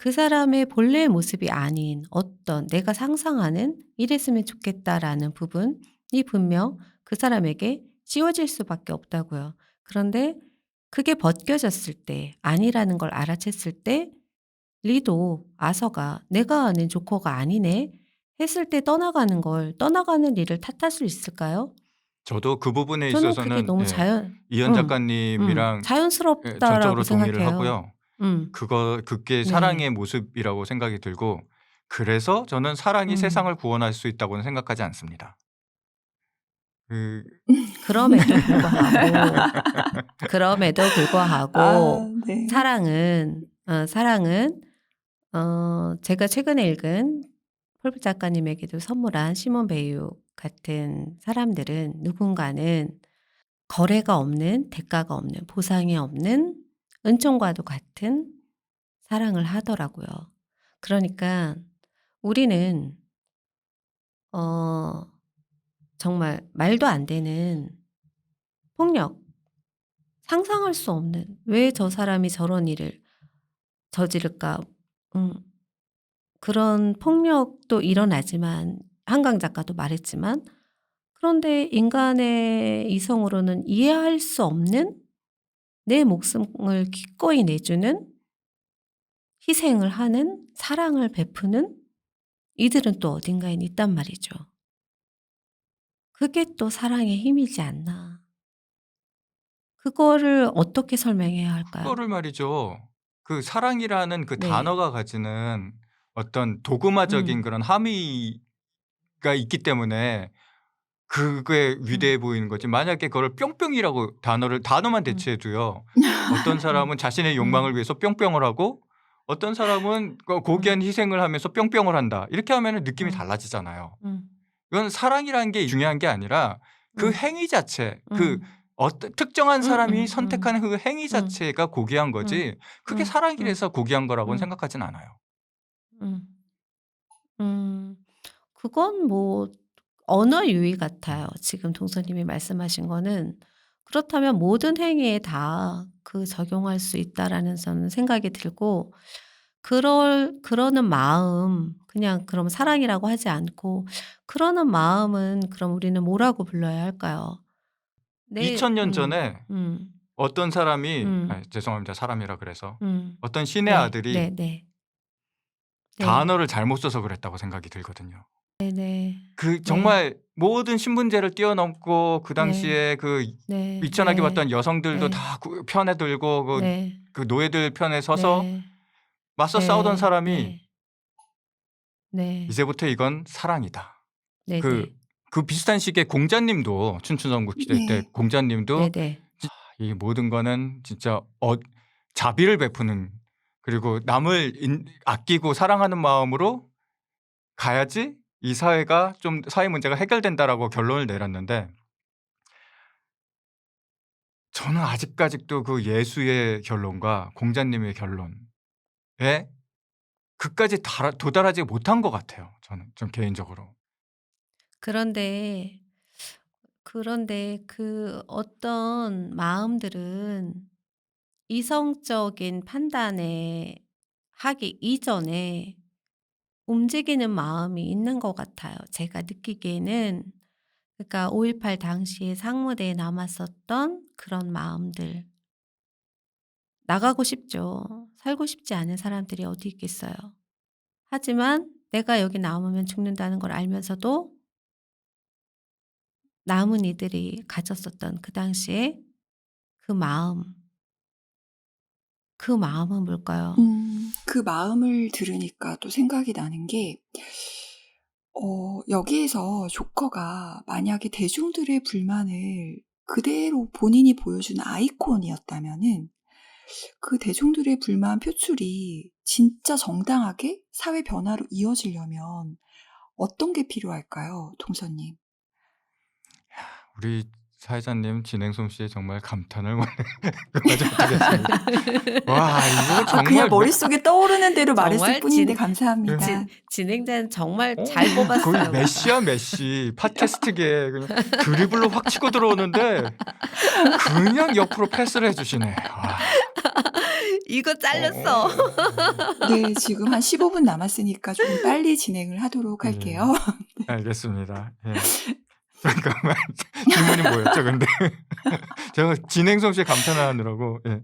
C: 그 사람의 본래의 모습이 아닌 어떤 내가 상상하는 이랬으면 좋겠다라는 부분이 분명 그 사람에게 씌워질 수밖에 없다고요. 그런데 그게 벗겨졌을 때, 아니라는 걸 알아챘을 때 리도 아서가 '내가 아는 조커가 아니네.' 했을 때 떠나가는 일을 탓할 수 있을까요?
B: 저도 그 부분에
C: 저는 그게
B: 있어서는
C: 너무
B: 이현
C: 음,
B: 작가님이랑
C: 자연스럽다라고
B: 전적으로 동의를
C: 생각해요.
B: 하고요.
C: 음.
B: 그게
C: 네.
B: 사랑의 모습이라고 생각이 들고, 그래서 저는 사랑이
C: 음.
B: 세상을 구원할 수 있다고는 생각하지 않습니다.
C: 그럼에도 불구하고
A: 네.
C: 사랑은 제가 최근에 읽은 폴 작가님에게도 선물한 시몬 베이유 같은 사람들은 누군가는 거래가 없는, 대가가 없는, 보상이 없는 은총과도 같은 사랑을 하더라고요. 그러니까 우리는 정말 말도 안 되는 폭력, 상상할 수 없는 '왜 저 사람이 저런 일을 저지를까?' 그런 폭력도 일어나지만 한강 작가도 말했지만, 그런데 인간의 이성으로는 이해할 수 없는 내 목숨을 기꺼이 내주는, 희생을 하는, 사랑을 베푸는 이들은 또 어딘가엔 있단 말이죠. 그게 또 사랑의 힘이지 않나. 그거를 어떻게 설명해야 할까요?
B: 그거를 말이죠. 그 사랑이라는 그
C: 네.
B: 단어가 가지는 어떤 도구마적인
C: 음.
B: 그런 함의가 있기 때문에 그게 위대해 보이는 거지. 만약에 그걸 뿅뿅이라고 단어만 대체해도요. 어떤 사람은 자신의 욕망을 위해서 뿅뿅을 하고, 어떤 사람은 고귀한 희생을 하면서 뿅뿅을 한다. 이렇게 하면은 느낌이 달라지잖아요. 이건 사랑이라는 게 중요한 게 아니라 그 행위 자체, 어떤 특정한 사람이 선택하는 그 행위 자체가 고귀한 거지, 그게 사랑이라서 고귀한 거라고는 생각하진 않아요.
C: 음. 음. 그건 뭐 언어 유희 같아요. 지금 동서님이 말씀하신 거는. 그렇다면 모든 행위에 다 적용할 수 있다라는 저는 생각이 들고, 그러는 마음, 그냥 그럼 사랑이라고 하지 않고 그러는 마음은 그럼 우리는 뭐라고 불러야 할까요?
B: 2000년 전에
C: 음.
B: 어떤 사람이
C: 음.
B: 죄송합니다. 사람이라 그래서.
C: 음.
B: 어떤 신의
C: 네.
B: 아들이
C: 네. 네.
B: 단어를 잘못 써서 그랬다고 생각이 들거든요.
C: 네네.
B: 정말 모든 신분제를 뛰어넘고 그 당시에
C: 네.
B: 비천하게 봤던 여성들도
C: 네.
B: 다 편에 들고
C: 네.
B: 그 노예들 편에 서서
C: 네.
B: 맞서 싸우던
C: 네.
B: 사람이
C: 네. 네.
B: 이제부터 이건 사랑이다.
C: 네네.
B: 그 비슷한 시기에 공자님도 춘추전국 시대 때
A: 네.
B: 공자님도
C: 네네.
B: 이 모든 거는 진짜 자비를 베푸는, 그리고 남을 아끼고 사랑하는 마음으로 가야지 이 사회가 좀 사회 문제가 해결된다라고 결론을 내렸는데, 저는 아직까지도 그 예수의 결론과 공자님의 결론에 그까지 도달하지 못한 것 같아요. 저는 좀 개인적으로.
C: 그런데 그 어떤 마음들은 이성적인 판단에 하기 이전에 움직이는 마음이 있는 것 같아요. 제가 느끼기에는. 그러니까 5.18 당시에 상무대에 남았었던 그런 마음들. 나가고 싶죠. 살고 싶지 않은 사람들이 어디 있겠어요. 하지만 내가 여기 남으면 죽는다는 걸 알면서도 남은 이들이 가졌었던 그 당시에 그 마음. 그 마음은 뭘까요?
A: 그 마음을 들으니까 또 생각이 나는 게, 여기에서 조커가 만약에 대중들의 불만을 그대로 본인이 보여준 아이콘이었다면은 그 대중들의 불만 표출이 진짜 정당하게 사회 변화로 이어지려면 어떤 게 필요할까요, 동서님?
B: 우리 사회자님 진행 솜씨에 정말 감탄을 하지 못하겠습니다. 와, 이거
A: 그냥
B: 정말
A: 머릿속에 떠오르는 대로 말했을
C: 정말
A: 뿐인데
B: 예.
A: 감사합니다.
C: 진행자는 정말 잘
B: 거의
C: 뽑았어요.
B: 메시야 메시. 팟캐스트계에 그냥 드리블로 확 치고 들어오는데 그냥 옆으로 패스를 해주시네. 와.
C: 이거 잘렸어.
A: 네, 지금 한 15분 남았으니까 조금 빨리 진행을 하도록 할게요.
B: 알겠습니다. 예. 잠깐만. 질문이 뭐였죠, 근데? 제가 진행 솜씨에 감탄을 하느라고. 예.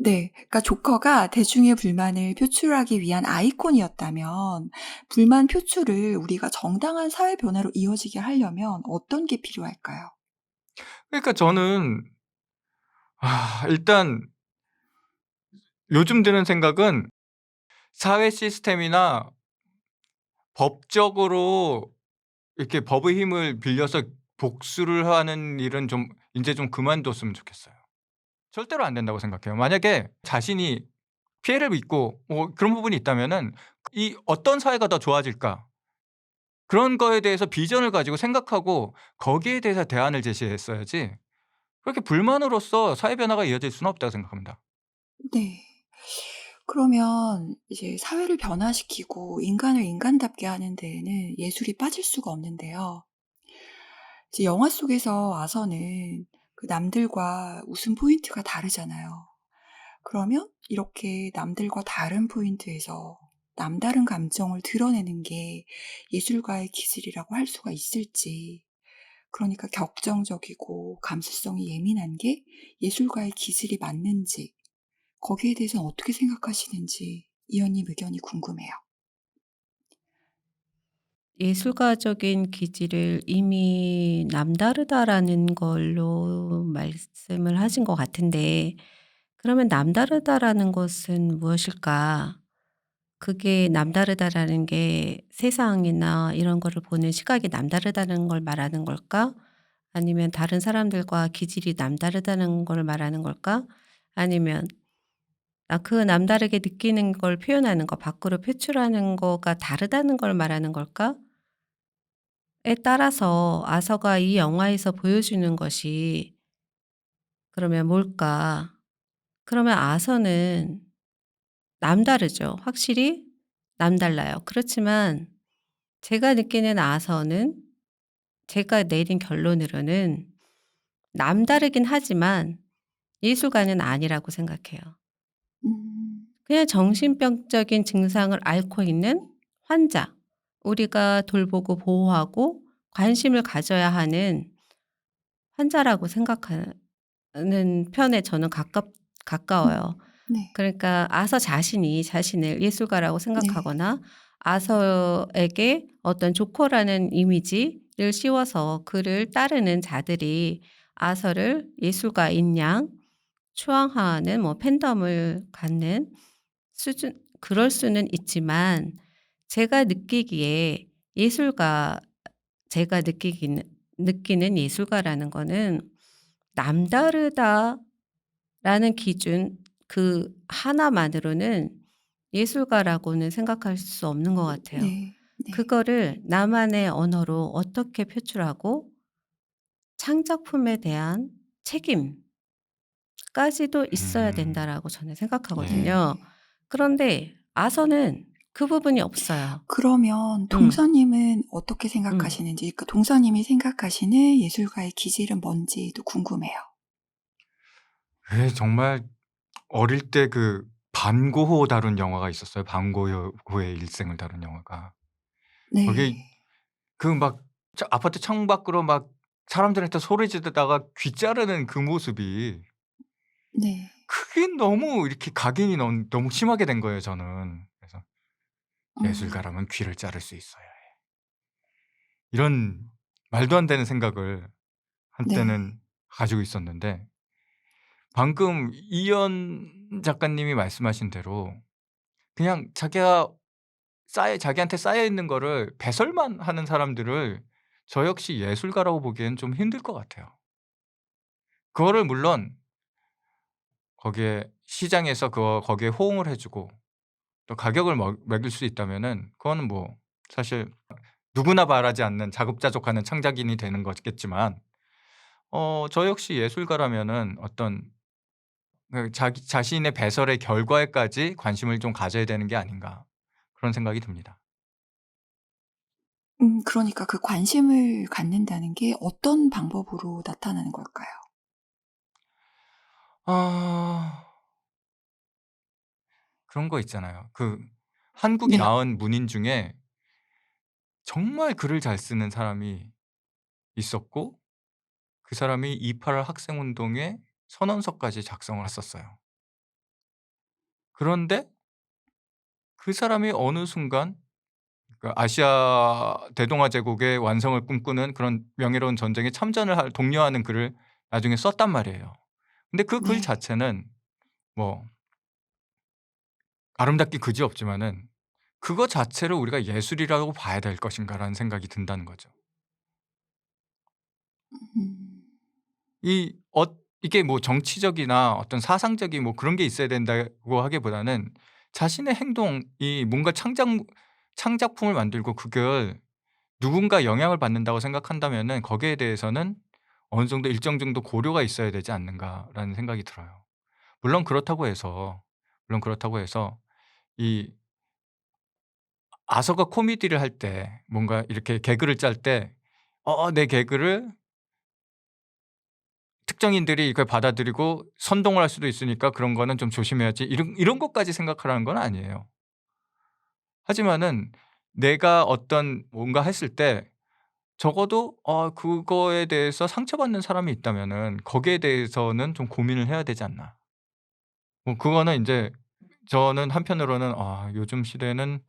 A: 네, 그러니까 조커가 대중의 불만을 표출하기 위한 아이콘이었다면 불만 표출을 우리가 정당한 사회 변화로 이어지게 하려면 어떤 게 필요할까요?
B: 그러니까 저는 일단 요즘 드는 생각은 사회 시스템이나 법적으로 이렇게 법의 힘을 빌려서 복수를 하는 일은 좀 인제 좀 그만뒀으면 좋겠어요. 절대로 안 된다고 생각해요. 만약에 자신이 피해를 입고 뭐 그런 부분이 있다면은 이 '어떤 사회가 더 좋아질까?' 그런 거에 대해서 비전을 가지고 생각하고 거기에 대해서 대안을 제시했어야지 그렇게 불만으로써 사회 변화가 이어질 수는 없다고 생각합니다.
A: 네. 그러면 이제 사회를 변화시키고 인간을 인간답게 하는 데에는 예술이 빠질 수가 없는데요. 이제 영화 속에서 와서는 그 남들과 웃음 포인트가 다르잖아요. 그러면 이렇게 남들과 다른 포인트에서 남다른 감정을 드러내는 게 예술가의 기질이라고 할 수가 있을지, 그러니까 격정적이고 감수성이 예민한 게 예술가의 기질이 맞는지, 거기에 대해서는 어떻게 생각하시는지 이현님 의견이 궁금해요.
C: 예술가적인 기질을 이미 남다르다라는 걸로 말씀을 하신 것 같은데, 그러면 남다르다라는 것은 무엇일까? 그게 남다르다라는 게 세상이나 이런 거를 보는 시각이 남다르다는 걸 말하는 걸까? 아니면 다른 사람들과 기질이 남다르다는 걸 말하는 걸까? 아니면 그 남다르게 느끼는 걸 표현하는 거, 밖으로 표출하는 거가 다르다는 걸 말하는 걸까? 에 따라서 아서가 이 영화에서 보여주는 것이 그러면 뭘까? 그러면 아서는 남다르죠. 확실히 남달라요. 그렇지만 제가 느끼는 아서는, 제가 내린 결론으로는 남다르긴 하지만 예술가는 아니라고 생각해요.
A: 음,
C: 그냥 정신병적인 증상을 앓고 있는 환자, 우리가 돌보고 보호하고 관심을 가져야 하는 환자라고 생각하는 편에 저는 가까워요.
A: 네.
C: 그러니까 아서 자신이 자신을 예술가라고
A: 네.
C: 생각하거나 아서에게 어떤 조커라는 이미지를 씌워서 그를 따르는 자들이 아서를 예술가인 양 추앙하는 팬덤을 갖는 수준, 그럴 수는 있지만 제가 느끼기에 예술가, 제가 느끼는 예술가라는 거는 남다르다라는 기준 그 하나만으로는 예술가라고는 생각할 수 없는 것 같아요.
A: 네. 네.
C: 그거를 나만의 언어로 어떻게 표출하고 창작품에 대한 책임까지도 있어야
B: 음.
C: 된다라고 저는
B: 예.
C: 생각하거든요. 그런데 아서는 그 부분이 없어요.
A: 그러면
C: 음.
A: 동서님은 어떻게
C: 음.
A: 생각하시는지, 그러니까 동서님이 생각하시는 예술가의 기질은 뭔지도 궁금해요.
B: 정말 어릴 때 그 반고흐 다룬 영화가 있었어요. 반고흐의 일생을 다룬 영화가. 거기
A: 네.
B: 그 막 아파트 창밖으로 막 사람들한테 소리 지르다가 귀 자르는 그 모습이
A: 네.
B: 그게 너무 이렇게 각인이 너무 심하게 된 거예요, 저는. 그래서
A: 음.
B: '예술가라면 귀를 자를 수 있어야 해.' 이런 말도 안 되는 생각을
A: 네.
B: 한때는 가지고 있었는데, 방금 이현 작가님이 말씀하신 대로 그냥 자기한테 쌓여 있는 거를 배설만 하는 사람들을 저 역시 예술가라고 보기엔 좀 힘들 것 같아요. 그거를 물론 거기에 시장에서 거기에 호응을 해 주고 또 가격을 매길 수 있다면은 그거는 뭐 사실 누구나 바라지 않는 자급자족하는 창작인이 되는 거겠지만, 저 역시 예술가라면은 어떤 자기 자신의 배설의 결과에까지 관심을 좀 가져야 되는 게 아닌가, 그런 생각이 듭니다.
A: 그러니까 그 관심을 갖는다는 게 어떤 방법으로 나타나는 걸까요?
B: 아 그런 거 있잖아요. 그 한국이
A: 네.
B: 낳은 문인 중에 정말 글을 잘 쓰는 사람이 있었고, 그 사람이 28 학생운동에 선언서까지 작성을 했었어요. 그런데 그 사람이 어느 순간 그 아시아 대동아 제국의 완성을 꿈꾸는 그런 명예로운 전쟁에 독려하는 글을 나중에 썼단 말이에요. 근데 그 글
A: 네.
B: 자체는 뭐 아름답기 그지없지만은 '그거 자체를 우리가 예술이라고 봐야 될 것인가.'라는 생각이 든다는 거죠.
A: 음.
B: 이 이게 뭐 정치적이나 어떤 사상적인 뭐 그런 게 있어야 된다고 하기보다는 자신의 행동이 뭔가 창작품을 만들고 그걸 누군가 영향을 받는다고 생각한다면은 거기에 대해서는 어느 정도 일정 정도 고려가 있어야 되지 않는가라는 생각이 들어요. 물론 그렇다고 해서 이 아서가 코미디를 할 때 뭔가 이렇게 개그를 짤 때 내 개그를 특정인들이 이걸 받아들이고 선동을 할 수도 있으니까 그런 거는 좀 조심해야지, 이런 것까지 생각하라는 건 아니에요. 하지만은 내가 어떤 뭔가 했을 때 적어도 그거에 대해서 상처받는 사람이 있다면은 거기에 대해서는 좀 고민을 해야 되지 않나. 뭐 그거는 인제 저는 한편으로는 요즘 시대는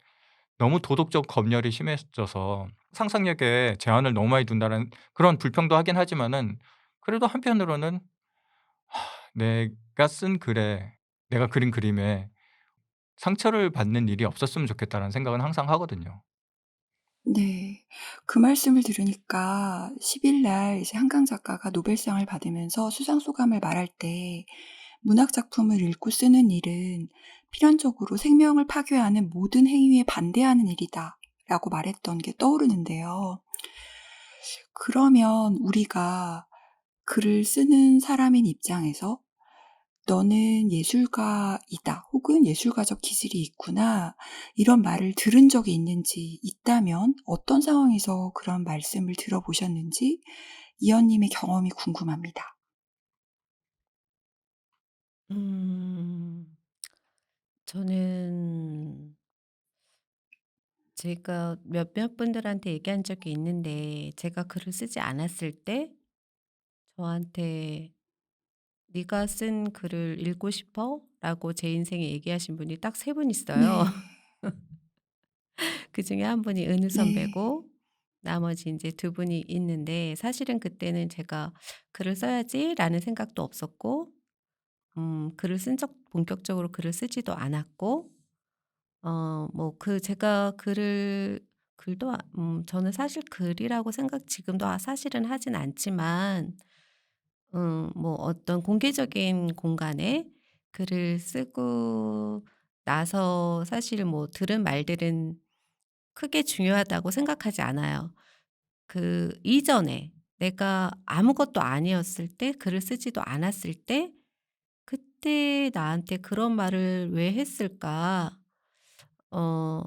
B: 너무 도덕적 검열이 심해져서 상상력에 제한을 너무 많이 둔다는 그런 불평도 하긴 하지만은, 그래도 한편으로는 '내가 쓴 글에 내가 그린 그림에 상처를 받는 일이 없었으면 좋겠다.'라는 생각은 항상 하거든요.
A: 네. 그 말씀을 들으니까 10일 날 이제 한강 작가가 노벨상을 받으면서 수상 소감을 말할 때 "문학 작품을 읽고 쓰는 일은 필연적으로 생명을 파괴하는 모든 행위에 반대하는 일이다."라고 말했던 게 떠오르는데요. 그러면 우리가 글을 쓰는 사람인 입장에서 '너는 예술가이다.' 혹은 '예술가적 기질이 있구나.' 이런 말을 들은 적이 있는지, 있다면 어떤 상황에서 그런 말씀을 들어보셨는지 이언님의 경험이 궁금합니다.
C: 음. 저는 제가 몇몇 분들한테 얘기한 적이 있는데, 제가 글을 쓰지 않았을 때 저한테 "네가 쓴 글을 읽고 싶어?" 라고 제 인생에 얘기하신 분이 딱 3분 있어요.
A: 네.
C: 그중에 한 분이 은우
A: 네.
C: 선배고, 나머지 이제 두 분이 있는데, 사실은 그때는 제가 '글을 써야지.'라는 생각도 없었고, 글을 쓴 적 본격적으로 글을 쓰지도 않았고, 뭐 제가 글도 저는 사실 글이라고 생각 지금도 사실은 하진 않지만, 뭐 어떤 공개적인 공간에 글을 쓰고 나서 사실 뭐 들은 말들은 크게 중요하다고 생각하지 않아요. 그 이전에 내가 아무것도 아니었을 때, 글을 쓰지도 않았을 때 '그때 나한테 그런 말을 왜 했을까?' 어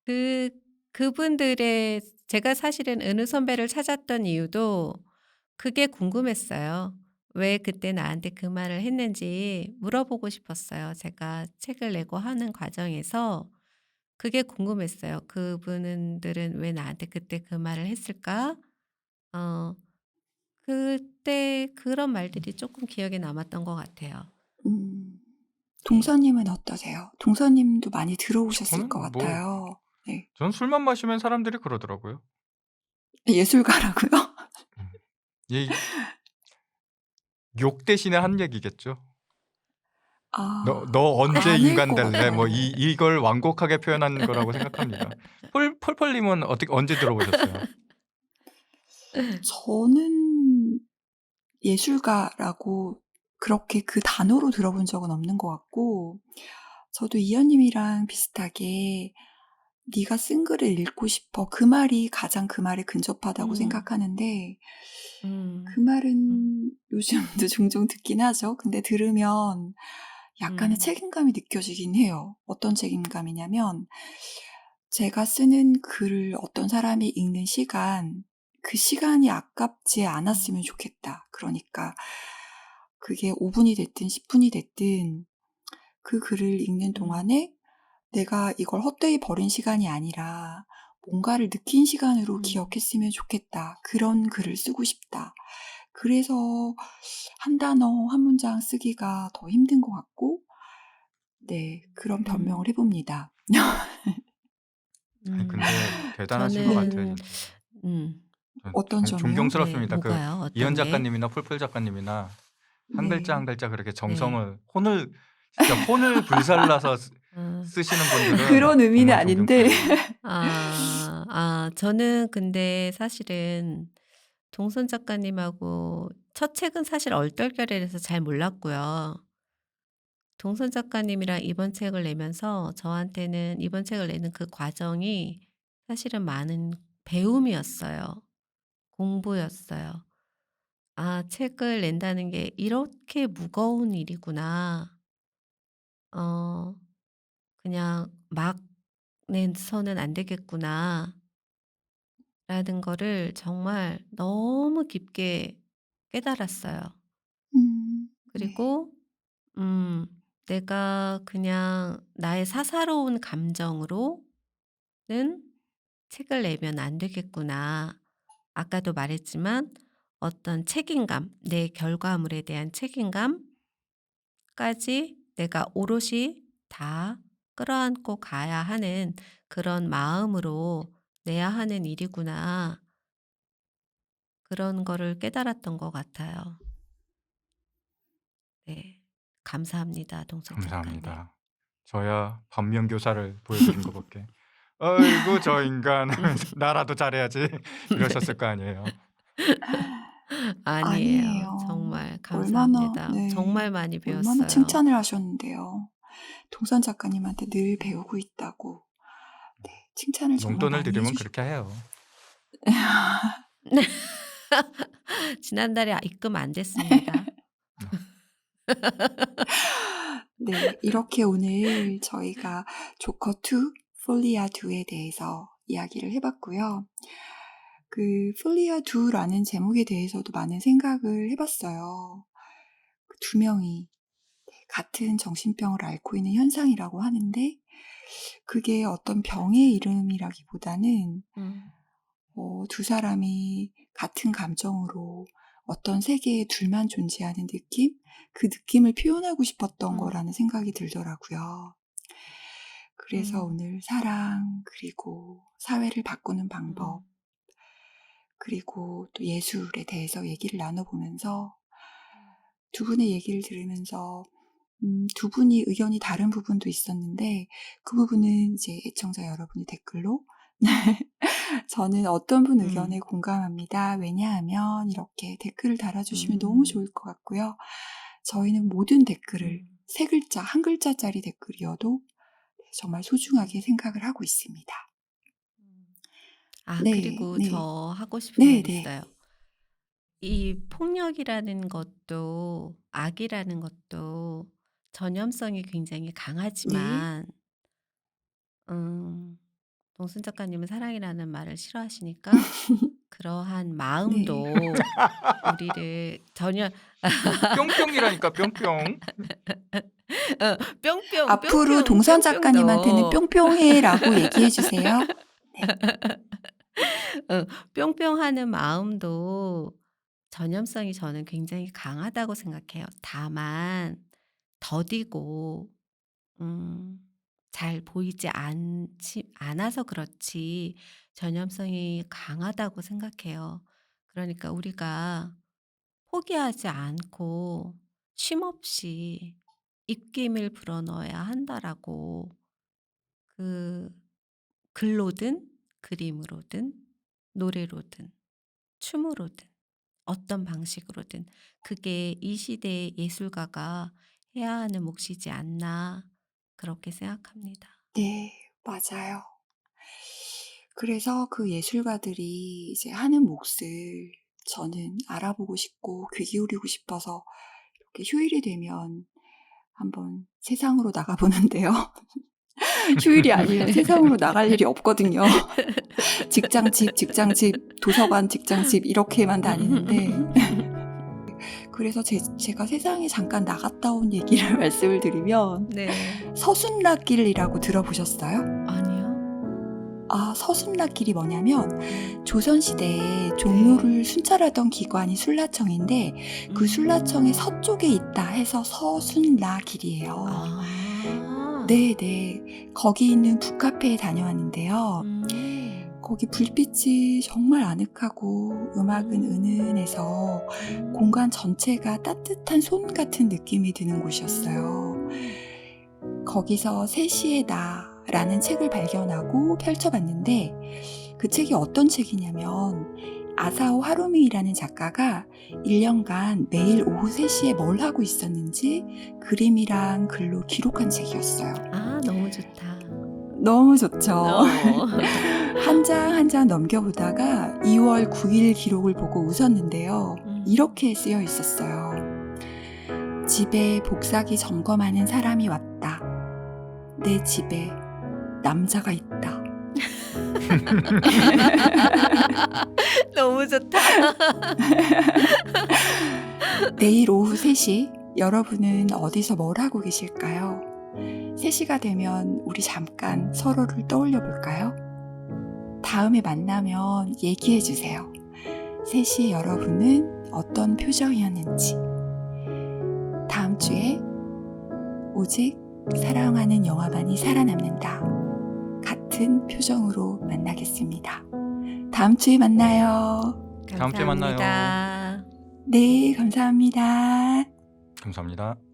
C: 그 그분들의 제가 사실은 은우 선배를 찾았던 이유도 그게 궁금했어요. 왜 그때 나한테 그 말을 했는지 물어보고 싶었어요. 제가 책을 내고 하는 과정에서 그게 궁금했어요. '그분들은 왜 나한테 그때 그 말을 했을까?' 어 그때 그런 말들이 조금 기억에 남았던 것 같아요.
A: 음.
C: 네.
A: 동서님은 어떠세요? 동서님도 많이 들어오셨을 것
B: 저는 뭐
A: 같아요. 네.
B: 전 술만 마시면 사람들이 그러더라고요.
A: 예술가라고요?
B: 음. 이 욕 대신에 한 얘기겠죠. "너 언제
A: 많을
B: 인간
A: 것
B: 될래?" 뭐
A: 같아요.
B: 이걸 완곡하게 표현한 거라고 생각합니다. 폴님은 어떻게 언제 들어보셨어요?
A: 저는 예술가라고 그렇게 그 단어로 들어본 적은 없는 것 같고, 저도 이현님이랑 비슷하게 네가 쓴 글을 읽고 싶어. 그 말이 가장 그 말에 근접하다고
C: 음.
A: 생각하는데, 그
C: 음. 음.
A: 말은 요즘도 종종 듣긴 하죠. 근데 들으면 약간의
C: 음.
A: 책임감이 느껴지긴 해요. 어떤 책임감이냐면, 제가 쓰는 글을 어떤 사람이 읽는 시간, 그 시간이 아깝지
C: 음.
A: 않았으면 좋겠다. 그러니까 그게 5분이 됐든 10분이 됐든 그 글을 읽는
C: 음.
A: 동안에 내가 이걸 헛되이 버린 시간이 아니라 뭔가를 느낀 시간으로
C: 음.
A: 기억했으면 좋겠다. 그런 글을 쓰고 싶다. 그래서 한 단어, 한 문장 쓰기가 더 힘든 것 같고, 네, 그런
C: 음.
A: 변명을 해봅니다.
B: 아니 근데
C: 음.
B: 대단하신 것
A: 네,
B: 같아요
C: 저는
B: 진짜. 전
A: 어떤
B: 아니
A: 점이요?
C: 네.
B: 존경스럽습니다. 그
C: 뭐가요?
B: 이현
C: 어떤 게?
B: 작가님이나 폴 작가님이나 한 글자 한
A: 네.
B: 글자 그렇게
C: 네.
B: 정성을 혼을 진짜 혼을 불살라서
C: 어.
B: 쓰시는 분들은
A: 그런 의미는
B: 정말
A: 아닌데.
B: 존경스러워요.
C: 저는 근데 사실은 동선 작가님하고 첫 책은 사실 얼떨결에라서 잘 몰랐고요. 동선 작가님이랑 이번 책을 내면서 저한테는 이번 책을 내는 그 과정이 사실은 많은 배움이었어요. 공부였어요. '아 책을 낸다는 게 이렇게 무거운 일이구나.' 어 '그냥 막 내서는 안 되겠구나.' 라는 거를 정말 너무 깊게 깨달았어요.
A: 네.
C: 그리고 음 '내가 그냥 나의 사사로운 감정으로는 책을 내면 안 되겠구나.' 아까도 말했지만 어떤 책임감, 내 결과물에 대한 책임감까지 내가 오롯이 다 끌어안고 가야 하는 그런 마음으로 내야 하는 일이구나. 그런 거를 깨달았던 것 같아요. 네. 감사합니다, 동선 작가님.
B: 감사합니다. 저야 반면교사를 보여드린 것 밖에 "아이고 저 인간." 하면서 '나라도 잘해야지.' 이러셨을 거 아니에요.
C: 아니에요.
A: 아니에요.
C: 정말
A: 얼마나,
C: 감사합니다.
A: 네.
C: 정말 많이
A: 얼마나
C: 배웠어요.
A: 칭찬을 하셨는데요. 동선 작가님한테 늘 배우고 있다고. 네. 칭찬을 정말
B: 용돈을
A: 많이
B: 드리면 그렇게
A: 해주셨고요.
B: 해요.
C: 지난달에 입금 안 됐습니다.
B: 네.
A: 네. 이렇게 오늘 저희가 조커2, 폴리아2에 대해서 이야기를 해봤고요. 그 폴리아2라는 제목에 대해서도 많은 생각을 해봤어요. 그 두 명이 같은 정신병을 앓고 있는 현상이라고 하는데, 그게 어떤 병의 이름이라기보다는
C: 음.
A: 두 사람이 같은 감정으로 어떤 세계에 둘만 존재하는 느낌? 그 느낌을 표현하고 싶었던
C: 음.
A: 거라는 생각이 들더라고요. 그래서
C: 음.
A: 오늘 사랑, 그리고 사회를 바꾸는 방법,
C: 음.
A: 그리고 또 예술에 대해서 얘기를 나눠보면서 두 분의 얘기를 들으면서 두 분이 의견이 다른 부분도 있었는데, 그 부분은 이제 애청자 여러분이 댓글로 저는 어떤 분 의견에
C: 음.
A: 공감합니다. 왜냐하면 이렇게 댓글을 달아주시면 너무
C: 음.
A: 좋을 것 같고요. 저희는 모든 댓글을
C: 음.
A: 세 글자, 한 글자짜리 댓글이어도 정말 소중하게
C: 음.
A: 생각을 하고 있습니다.
C: 음.
A: 네,
C: 그리고
A: 네,
C: 저 하고 싶은
A: 네,
C: 말
A: 네,
C: 있어요. 이 폭력이라는 것도 악이라는 것도 전염성이 굉장히
A: 네,
C: 강하지만 음 동순 작가님은 사랑이라는 말을 싫어하시니까 그러한
A: 네.
C: 마음도 우리를 전혀
B: 뿅뿅이라니까 뿅뿅.
C: 뿅뿅
A: 앞으로
C: 뿅뿅
A: 동선 작가님한테는
C: 뿅뿅도
A: 뿅뿅해라고 얘기해 주세요. 네.
C: 뿅뿅하는 마음도 전염성이 저는 굉장히 강하다고 생각해요. 다만 더디고 잘 보이지 않아서 그렇지 전염성이 강하다고 생각해요. 그러니까 우리가 포기하지 않고 쉼없이 입김을 불어넣어야 한다라고 그 글로든 그림으로든 노래로든 춤으로든 어떤 방식으로든 그게 이 시대의 예술가가 해야 하는 몫이지 않나 그렇게 생각합니다.
A: 네, 맞아요. 그래서 그 예술가들이 이제 하는 몫을 저는 알아보고 싶고 귀 기울이고 싶어서 이렇게 휴일이 되면 한번 세상으로 나가보는데요. 휴일이 아니면 세상으로 나갈 일이 없거든요. 직장 집, 도서관 직장 집 이렇게만 다니는데 그래서 제가 세상에 잠깐 나갔다 온 얘기를 말씀을 드리면
C: 네.
A: 서순락길이라고 들어보셨어요?
C: 아니요.
A: 아, 서순락길이 뭐냐면 조선시대에 종로를 순찰하던 기관이 순라청인데 그 순라청의 서쪽에 있다 해서 서순락길이에요.
C: 아.
A: 네네. 거기 있는 북카페에 다녀왔는데요. 거기 불빛이 정말 아늑하고 음악은 은은해서 공간 전체가 따뜻한 손 같은 느낌이 드는 곳이었어요. 거기서 3시의 나라는 책을 발견하고 펼쳐봤는데 그 책이 어떤 책이냐면 아사오 하루미라는 작가가 1년간 매일 오후 3시에 뭘 하고 있었는지 그림이랑 글로 기록한 책이었어요.
C: 아, 너무 좋다.
A: 너무 좋죠. 한 장 한 장 넘겨보다가 2월 9일 기록을 보고 웃었는데요. 이렇게 쓰여 있었어요. 집에 복사기 점검하는 사람이 왔다. 내 집에 남자가 있다.
C: 너무 좋다.
A: 내일 오후 3시 여러분은 어디서 뭘 하고 계실까요? 3시가 되면 우리 잠깐 서로를 떠올려 볼까요? 다음에 만나면 얘기해 주세요. 3시에 여러분은 어떤 표정이었는지. 다음 주에 오직 사랑하는 영화만이 살아남는다. 같은 표정으로 만나겠습니다. 다음 주에 만나요.
B: 다음 주에 만나요.
C: 감사합니다.
A: 네, 감사합니다.
B: 감사합니다.